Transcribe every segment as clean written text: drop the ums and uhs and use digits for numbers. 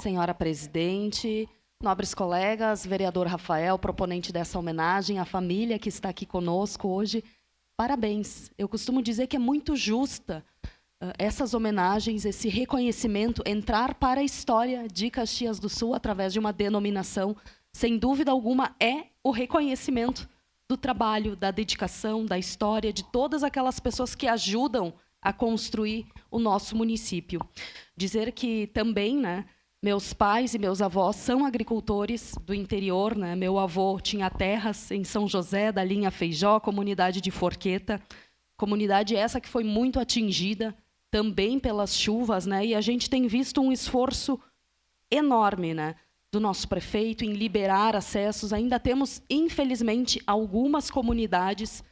Senhora presidente, nobres colegas, vereador Rafael, proponente dessa homenagem, a família que está aqui conosco hoje, parabéns. Eu costumo dizer que é muito justa essas homenagens, esse reconhecimento, entrar para a história de Caxias do Sul através de uma denominação, sem dúvida alguma, é o reconhecimento do trabalho, da dedicação, da história, de todas aquelas pessoas que ajudam a construir o nosso município. Dizer que também, né, meus pais e meus avós são agricultores do interior, né? Meu avô tinha terras em São José, da linha Feijó, comunidade de Forqueta, comunidade essa que foi muito atingida também pelas chuvas, né? E a gente tem visto um esforço enorme, né, do nosso prefeito em liberar acessos. Ainda temos, infelizmente, algumas comunidades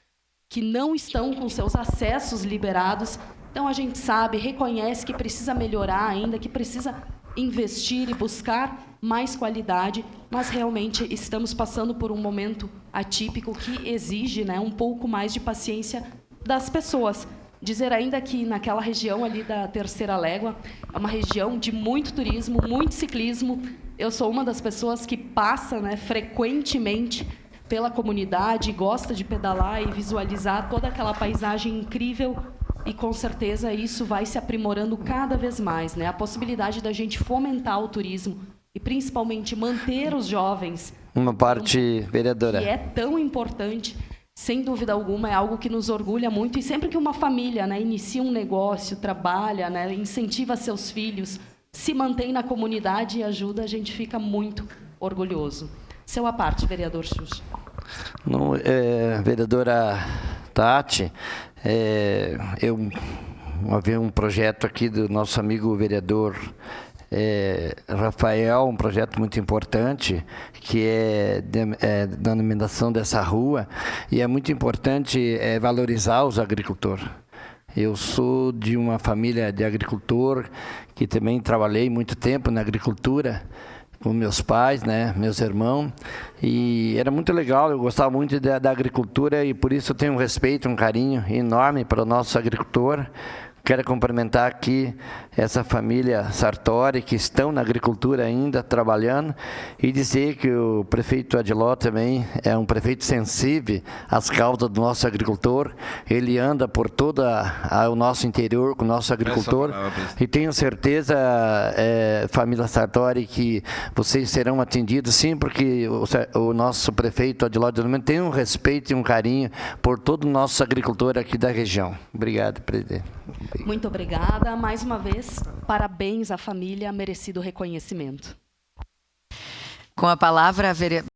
que não estão com seus acessos liberados. Então, a gente sabe, reconhece que precisa melhorar ainda, que precisa investir e buscar mais qualidade, mas realmente estamos passando por um momento atípico que exige, né, um pouco mais de paciência das pessoas. Dizer ainda que naquela região ali da Terceira Légua, é uma região de muito turismo, muito ciclismo. Eu sou uma das pessoas que passa, né, frequentemente pela comunidade, gosta de pedalar e visualizar toda aquela paisagem incrível, e com certeza isso vai se aprimorando cada vez mais, né? A possibilidade da gente fomentar o turismo e principalmente manter os jovens. Uma parte, vereadora. Que é tão importante, sem dúvida alguma, é algo que nos orgulha muito. E sempre que uma família, né, inicia um negócio, trabalha, né, incentiva seus filhos, se mantém na comunidade e ajuda, a gente fica muito orgulhoso. Seu à parte, vereador Xuxa. Não, vereadora Tati, eu havia um projeto aqui do nosso amigo vereador Rafael, um projeto muito importante, que é a denominação dessa rua, e é muito importante valorizar os agricultores. Eu sou de uma família de agricultor, que também trabalhei muito tempo na agricultura, com meus pais, né, meus irmãos, e era muito legal, eu gostava muito da agricultura, e por isso eu tenho um respeito, um carinho enorme para o nosso agricultor. Quero cumprimentar aqui essa família Sartori, que estão na agricultura ainda, trabalhando, e dizer que o prefeito Adiló também é um prefeito sensível às causas do nosso agricultor. Ele anda por todo o nosso interior com o nosso agricultor, e tenho certeza, família Sartori, que vocês serão atendidos, sim, porque o nosso prefeito Adiló tem um respeito e um carinho por todo o nosso agricultor aqui da região. Obrigado, presidente. Muito obrigada. Mais uma vez, parabéns à família, merecido reconhecimento. Com a palavra, a vereadora